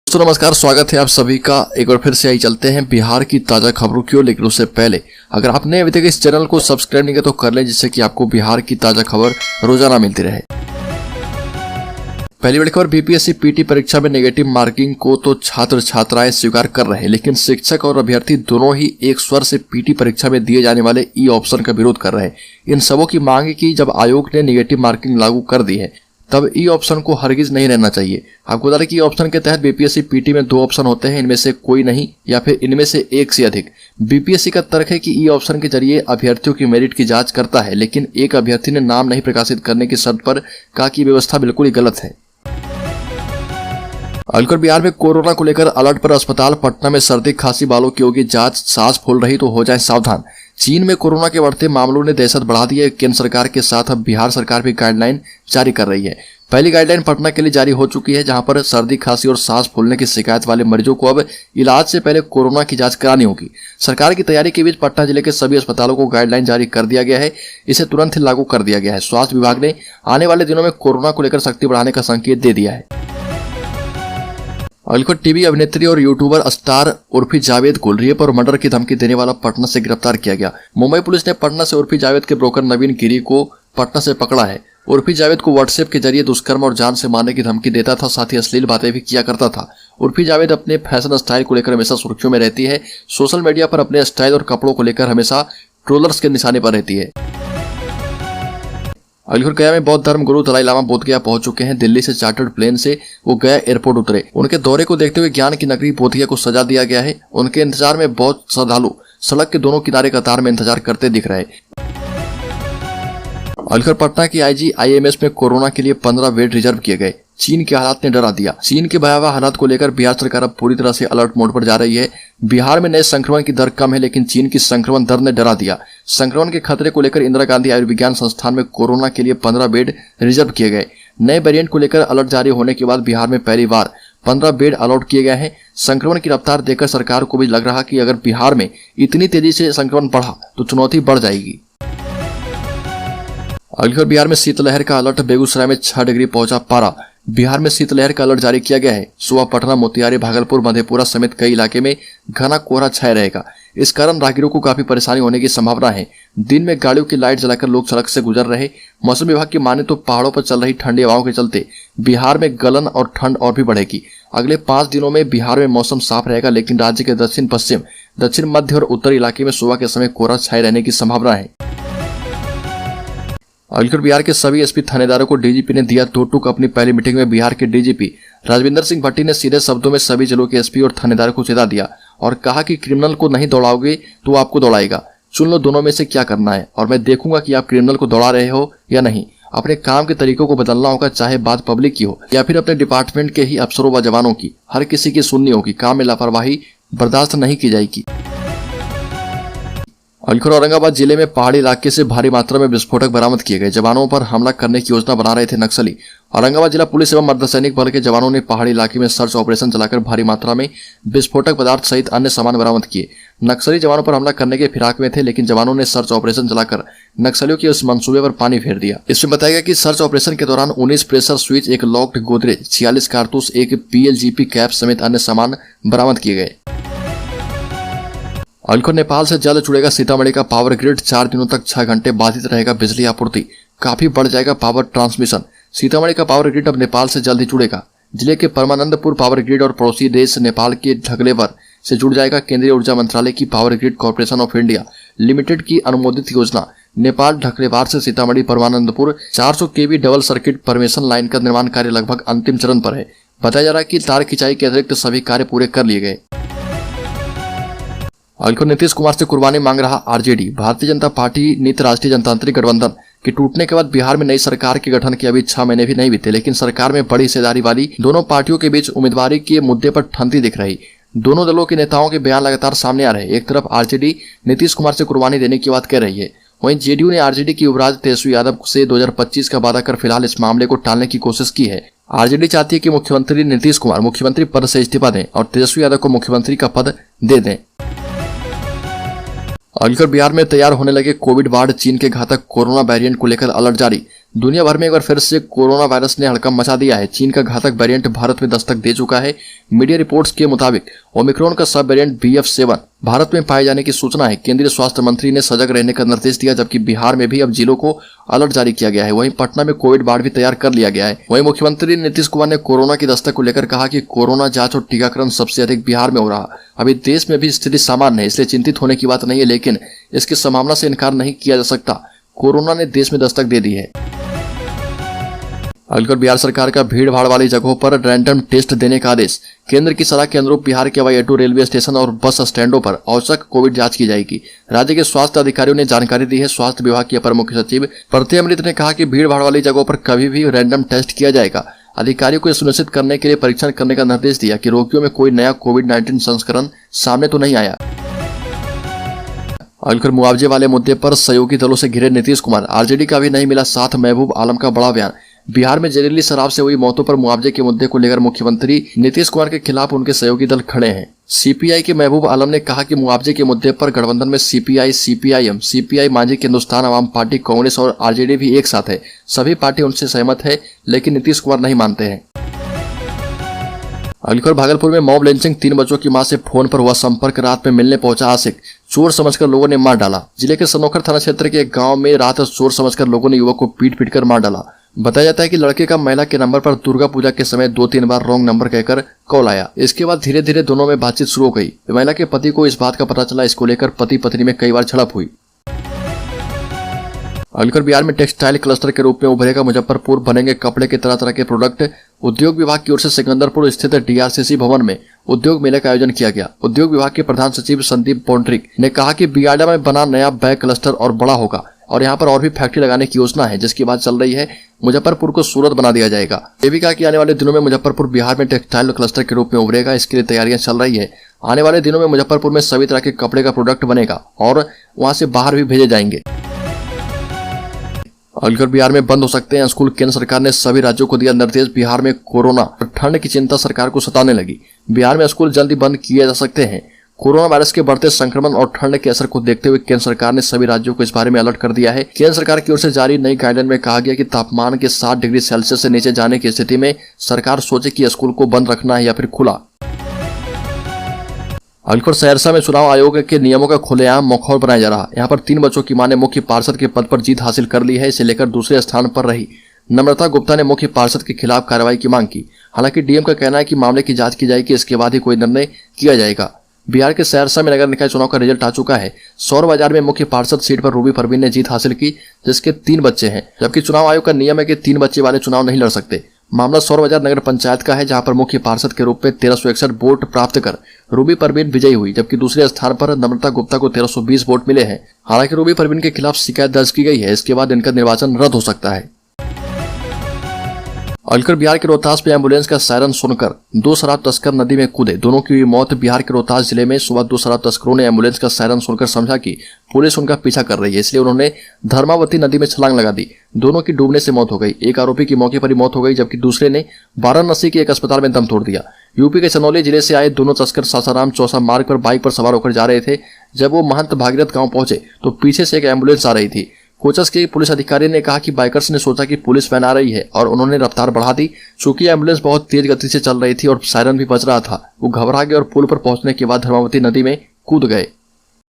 तो नमस्कार, स्वागत है आप सभी का। एक बार फिर से आई चलते हैं बिहार की ताजा खबरों की ओर। लेकिन उससे पहले अगर आपने अभी तक इस चैनल को सब्सक्राइब नहीं किया तो कर लें, जिससे कि आपको बिहार की ताजा खबर रोजाना मिलती रहे। पहली बड़ी खबर, बीपीएससी पीटी परीक्षा में नेगेटिव मार्किंग को तो छात्र छात्राएं स्वीकार कर रहे हैं, लेकिन शिक्षक और अभ्यर्थी दोनों ही एक स्वर से पीटी परीक्षा में दिए जाने वाले ई ऑप्शन का विरोध कर रहे हैं। इन सबों की मांग है कि जब आयोग ने नेगेटिव मार्किंग लागू कर दी है तब ई ऑप्शन को हरगिज नहीं रहना चाहिए। आपको बता दें कि ऑप्शन के तहत बीपीएससी पीटी में 2 ऑप्शन होते हैं, इनमें से कोई नहीं या फिर इनमें से एक से अधिक। बीपीएससी का तर्क है कि ई ऑप्शन के जरिए अभ्यर्थियों की मेरिट की जांच करता है, लेकिन एक अभ्यर्थी ने नाम नहीं प्रकाशित करने की शर्त पर कहा कि व्यवस्था बिल्कुल ही गलत है। अलकर बिहार में कोरोना को लेकर अलर्ट पर अस्पताल। पटना में सर्दी खांसी वालों की होगी जांच, सांस फूल रही तो हो जाए सावधान। चीन में कोरोना के बढ़ते मामलों ने दहशत बढ़ा दी है। केंद्र सरकार के साथ अब बिहार सरकार भी गाइडलाइन जारी कर रही है। पहली गाइडलाइन पटना के लिए जारी हो चुकी है, जहां पर सर्दी खांसी और सांस फूलने की शिकायत वाले मरीजों को अब इलाज से पहले कोरोना की जांच करानी होगी। सरकार की तैयारी के बीच पटना जिले के सभी अस्पतालों को गाइडलाइन जारी कर दिया गया है। इसे तुरंत ही लागू कर दिया गया है। स्वास्थ्य विभाग ने आने वाले दिनों में कोरोना को लेकर सख्ती बढ़ाने का संकेत दे दिया है। अलकर टीवी अभिनेत्री और यूट्यूबर स्टार उर्फी जावेद को रेप और मर्डर की धमकी देने वाला पटना से गिरफ्तार किया गया। मुंबई पुलिस ने पटना से उर्फी जावेद के ब्रोकर नवीन गिरी को पटना से पकड़ा है। उर्फी जावेद को व्हाट्सएप के जरिए दुष्कर्म और जान से मारने की धमकी देता था, साथ ही अश्लील बातें भी किया करता था। उर्फी जावेद अपने फैशन स्टाइल को लेकर हमेशा सुर्खियों में रहती है। सोशल मीडिया पर अपने स्टाइल और कपड़ों को लेकर हमेशा ट्रोलर्स के निशाने पर रहती है। अलीगढ़ गया में बौद्ध धर्म गुरु दलाई लामा बोधगया पहुंच चुके हैं। दिल्ली से चार्टर्ड प्लेन से वो गया एयरपोर्ट उतरे। उनके दौरे को देखते हुए ज्ञान की नगरी बोधगया को सजा दिया गया है। उनके इंतजार में बौद्ध श्रद्धालु सड़क के दोनों किनारे कतार में इंतजार करते दिख रहे। अलीगढ़ पटना की IGIMS में कोरोना के लिए 15 बेड रिजर्व किए गए। चीन के हालात ने डरा दिया। चीन के भयावह हालात को लेकर बिहार सरकार अब पूरी तरह से अलर्ट मोड पर जा रही है। बिहार में नए संक्रमण की दर कम है, लेकिन चीन की संक्रमण दर ने डरा दिया। संक्रमण के खतरे को लेकर इंदिरा गांधी आयुर्विज्ञान संस्थान में कोरोना के लिए 15 बेड रिजर्व किए गए। नए वेरिएंट को लेकर अलर्ट जारी होने के बाद बिहार में पहली बार 15 बेड अलॉट किए गए हैं। संक्रमण की रफ्तार देखकर सरकार को भी लग रहा कि अगर बिहार में इतनी तेजी से संक्रमण बढ़ा तो चुनौती बढ़ जाएगी। अलीगढ़ बिहार में शीतलहर का अलर्ट। बेगूसराय में 6 डिग्री पहुंचा पारा। बिहार में शीतलहर का अलर्ट जारी किया गया है। सुबह पटना, मोतिहारी, भागलपुर, मधेपुरा समेत कई इलाके में घना कोहरा छाया रहेगा। इस कारण राहगीरों को काफी परेशानी होने की संभावना है। दिन में गाड़ियों की लाइट जलाकर लोग सड़क से गुजर रहे। मौसम विभाग की माने तो पहाड़ों पर चल रही ठंडी हवाओं के चलते बिहार में गलन और ठंड और भी बढ़ेगी। अगले 5 दिनों में बिहार में मौसम साफ रहेगा, लेकिन राज्य के दक्षिण पश्चिम, दक्षिण मध्य और उत्तरी इलाके में सुबह के समय कोहरा छाये रहने की संभावना है। अलीगढ़ बिहार के सभी एसपी थानेदारों को डीजीपी ने दिया 2 टूक। अपनी पहली मीटिंग में बिहार के डीजीपी राजविंदर सिंह भट्टी ने सीधे शब्दों में सभी जिलों के एसपी और थानेदारों को चेता दिया और कहा कि क्रिमिनल को नहीं दौड़ाओगे तो आपको दौड़ाएगा। चुन लो दोनों में से क्या करना है और मैं देखूंगा कि आप क्रिमिनल को दौड़ा रहे हो या नहीं। अपने काम के तरीकों को बदलना होगा, चाहे बात पब्लिक की हो या फिर अपने डिपार्टमेंट के ही अफसरों व जवानों की। हर किसी की सुननी होगी। काम में लापरवाही बर्दाश्त नहीं की जाएगी। अलीगढ़ औरंगाबाद जिले में पहाड़ी इलाके से भारी मात्रा में विस्फोटक बरामद किए गए। जवानों पर हमला करने की योजना बना रहे थे नक्सली। औरंगाबाद जिला पुलिस एवं अर्धसैनिक बल के जवानों ने पहाड़ी इलाके में सर्च ऑपरेशन चलाकर भारी मात्रा में विस्फोटक पदार्थ सहित अन्य सामान बरामद किए। नक्सली जवानों पर हमला करने के फिराक में थे, लेकिन जवानों ने सर्च ऑपरेशन चलाकर नक्सलियों के उस मंसूबे पर पानी फेर दिया। इसमें बताया गया कि सर्च ऑपरेशन के दौरान 19 प्रेशर स्विच, 1 लॉक्ड गोदरेज, 46 कारतूस, 1 PLGP कैप समेत अन्य सामान बरामद किए गए। अलीगढ़ नेपाल से जल्द जुड़ेगा सीतामढ़ी का पावर ग्रिड। 4 दिनों तक 6 घंटे बाधित रहेगा बिजली आपूर्ति। काफी बढ़ जाएगा पावर ट्रांसमिशन। सीतामढ़ी का पावर ग्रिड अब नेपाल से जल्द ही जुड़ेगा। जिले के परमानंदपुर पावर ग्रिड और पड़ोसी देश नेपाल के ढगलेवर से जुड़ जाएगा। केंद्रीय ऊर्जा मंत्रालय की power grid corporation of India limited की अनुमोदित योजना नेपाल ढगलेवार से Sitamarhi Parmanandpur 400 kV double circuit permission line का निर्माण कार्य लगभग अंतिम चरण पर है। बताया जा रहा है कि तार खिंचाई के अतिरिक्त सभी कार्य पूरे कर लिए गए। अलीगढ़ नीतीश कुमार से कुर्बानी मांग रहा आरजेडी। भारतीय जनता पार्टी नीति राष्ट्रीय जनतांत्रिक गठबंधन के टूटने के बाद बिहार में नई सरकार के गठन के अभी 6 महीने भी नहीं बीते, लेकिन सरकार में बड़ी हिस्सेदारी वाली दोनों पार्टियों के बीच उम्मीदवारी के मुद्दे पर ठंडी दिख रही। दोनों दलों के नेताओं के बयान लगातार सामने आ रहे। एक तरफ आरजेडी नीतीश कुमार से कुर्बानी देने की बात कह रही है, वहीं जेडीयू ने आरजेडी की युवराज तेजस्वी यादव से 2025 का वादा कर फिलहाल इस मामले को टालने की कोशिश की है। आरजेडी चाहती है कि मुख्यमंत्री नीतीश कुमार मुख्यमंत्री पद से इस्तीफा दें और तेजस्वी यादव को मुख्यमंत्री का पद दे दें। अलीगढ़ बिहार में तैयार होने लगे कोविड वार्ड। चीन के घातक कोरोना वेरिएंट को लेकर अलर्ट जारी। दुनिया भर में एक बार फिर से कोरोना वायरस ने हड़कंप मचा दिया है। चीन का घातक वेरिएंट भारत में दस्तक दे चुका है। मीडिया रिपोर्ट्स के मुताबिक ओमिक्रॉन का सब वेरिएंट BF7 भारत में पाए जाने की सूचना है। केंद्रीय स्वास्थ्य मंत्री ने सजग रहने का निर्देश दिया, जबकि बिहार में भी अब जिलों को अलर्ट जारी किया गया है। वहीं पटना में कोविड वार्ड भी तैयार कर लिया गया है। वहीं मुख्यमंत्री नीतीश कुमार ने कोरोना की दस्तक को लेकर कहा कि कोरोना जांच और टीकाकरण सबसे अधिक बिहार में हो रहा। अभी देश में भी स्थिति सामान्य है, इसलिए चिंतित होने की बात नहीं है, लेकिन इसकी संभावना से इनकार नहीं किया जा सकता। कोरोना ने देश में दस्तक दे दी है। अगली खबर, बिहार सरकार का भीड़ भाड़ वाली जगहों पर रैंडम टेस्ट देने का आदेश। केंद्र की सलाह के अनुरूप बिहार के हवाई अड्डों, रेलवे स्टेशन और बस स्टैंडों पर औचक कोविड जांच की जाएगी। राज्य के स्वास्थ्य अधिकारियों ने जानकारी दी है। स्वास्थ्य विभाग के अपर मुख्य सचिव प्रत्यय अमृत ने कहा कि भीड़ भाड़ वाली जगहों पर कभी भी रैंडम टेस्ट किया जाएगा। अधिकारियों को सुनिश्चित करने के लिए परीक्षण करने का निर्देश दिया कि रोगियों में कोई नया कोविड-19 संस्करण सामने तो नहीं आया। अगली मुआवजे वाले मुद्दे पर सहयोगी दलों से घिरे नीतीश कुमार। आरजेडी का भी नहीं मिला साथ, महबूब आलम का बड़ा बयान। बिहार में जहरीली शराब से हुई मौतों पर मुआवजे के मुद्दे को लेकर मुख्यमंत्री नीतीश कुमार के खिलाफ उनके सहयोगी दल खड़े हैं। सीपीआई के महबूब आलम ने कहा कि मुआवजे के मुद्दे पर गठबंधन में सीपीआई, सीपीआईएम, सीपीआई मांझी की हिंदुस्तान आवाम पार्टी, कांग्रेस और आरजेडी भी एक साथ है। सभी पार्टी उनसे सहमत है, लेकिन नीतीश कुमार नहीं मानते हैं। अगली खबर, भागलपुर में मॉब लिंचिंग। 3 बच्चों की मां से फोन पर हुआ संपर्क। रात में मिलने पहुंचा आशिक, चोर समझकर लोगों ने मार डाला। जिले के सनोखर थाना क्षेत्र के एक गांव में रात चोर समझकर लोगों ने युवक को पीट कर मार डाला। बताया जाता है कि लड़के का महिला के नंबर पर दुर्गा पूजा के समय 2-3 बार रॉन्ग नंबर कहकर कॉल आया। इसके बाद धीरे धीरे दोनों में बातचीत शुरू हो गई। महिला के पति को इस बात का पता चला। इसको लेकर पति पत्नी में कई बार झड़प हुई। अगली खबर, बिहार में टेक्सटाइल क्लस्टर के रूप में उभरेगा मुजफ्फरपुर। बनेंगे कपड़े के तरह तरह के प्रोडक्ट। उद्योग विभाग की ओर से सिकंदरपुर स्थित DRCC भवन में उद्योग मेले का आयोजन किया गया। उद्योग विभाग के प्रधान सचिव संदीप पौंड्रिक ने कहा कि बियाडा में बना नया बैग क्लस्टर और बड़ा होगा और यहाँ पर और भी फैक्ट्री लगाने की योजना है, जिसकी बात चल रही है। मुजफ्फरपुर को सूरत बना दिया जाएगा। ये भी कहा कि आने वाले दिनों में मुजफ्फरपुर बिहार में टेक्सटाइल क्लस्टर के रूप में उभरेगा। इसके लिए तैयारियां चल रही है। आने वाले दिनों में मुजफ्फरपुर में सभी तरह के कपड़े का प्रोडक्ट बनेगा और वहां से बाहर भी भेजे जाएंगे। अगली बिहार में बंद हो सकते हैं स्कूल। केंद्र सरकार ने सभी राज्यों को दिया निर्देश। बिहार में कोरोना और ठंड की चिंता सरकार को सताने लगी। बिहार में स्कूल जल्दी बंद किए जा सकते हैं। कोरोना वायरस के बढ़ते संक्रमण और ठंड के असर को देखते हुए केंद्र सरकार ने सभी राज्यों को इस बारे में अलर्ट कर दिया है। केंद्र सरकार की ओर से जारी नई गाइडलाइन में कहा गया कि तापमान के 7 डिग्री सेल्सियस से नीचे जाने की स्थिति में सरकार सोचे कि स्कूल को बंद रखना है या फिर खुला। अगली सहरसा में चुनाव आयोग के नियमों का खुलेआम मखौल बनाया जा रहा। यहाँ पर 3 बच्चों की मां ने मुख्य पार्षद के पद पर जीत हासिल कर ली है। इसे लेकर दूसरे स्थान पर रही नम्रता गुप्ता ने मुख्य पार्षद के खिलाफ कार्रवाई की मांग की। हालांकि डीएम का कहना है कि मामले की जांच की जाएगी, इसके बाद ही कोई निर्णय किया जाएगा। बिहार के सहरसा में नगर निकाय चुनाव का रिजल्ट आ चुका है। सौर बाजार में मुख्य पार्षद सीट पर रूबी परवीन ने जीत हासिल की, जिसके 3 बच्चे हैं, जबकि चुनाव आयोग का नियम है कि 3 बच्चे वाले चुनाव नहीं लड़ सकते। मामला सौर बाजार नगर पंचायत का है, जहां पर मुख्य पार्षद के रूप में 1361 वोट प्राप्त कर रूबी परवीन विजयी हुई, जबकि दूसरे स्थान पर नम्रता गुप्ता को 1320 वोट मिले हैं। हालांकि रूबी परवीन के खिलाफ शिकायत दर्ज की गई है। इसके बाद इनका निर्वाचन रद्द हो सकता है। अगली बिहार के रोहतास में एम्बुलेंस का सायरन सुनकर 2 शराब तस्कर नदी में कूदे। दोनों की हुई मौत। बिहार के रोहतास जिले में सुबह 2 शराब तस्करों ने एम्बुलेंस का सायरन सुनकर समझा कि पुलिस उनका पीछा कर रही है, इसलिए उन्होंने धर्मावती नदी में छलांग लगा दी। दोनों की डूबने से मौत हो गई। एक आरोपी की मौके पर ही मौत हो गई, जबकि दूसरे ने वाराणसी के एक अस्पताल में दम तोड़ दिया। यूपी के चनौली जिले से आए दोनों तस्कर सासाराम चौसा मार्ग पर बाइक पर सवार होकर जा रहे थे। जब वो महंत भागीरथ गांव पहुंचे तो पीछे से एक एम्बुलेंस आ रही थी। कोचस के पुलिस अधिकारी ने कहा कि बाइकर्स ने सोचा कि पुलिस वैन आ रही है और उन्होंने रफ्तार बढ़ा दी। चूंकि एम्बुलेंस बहुत तेज गति से चल रही थी और सायरन भी बज रहा था, वो घबरा गए और पुल पर पहुंचने के बाद धर्मावती नदी में कूद गए।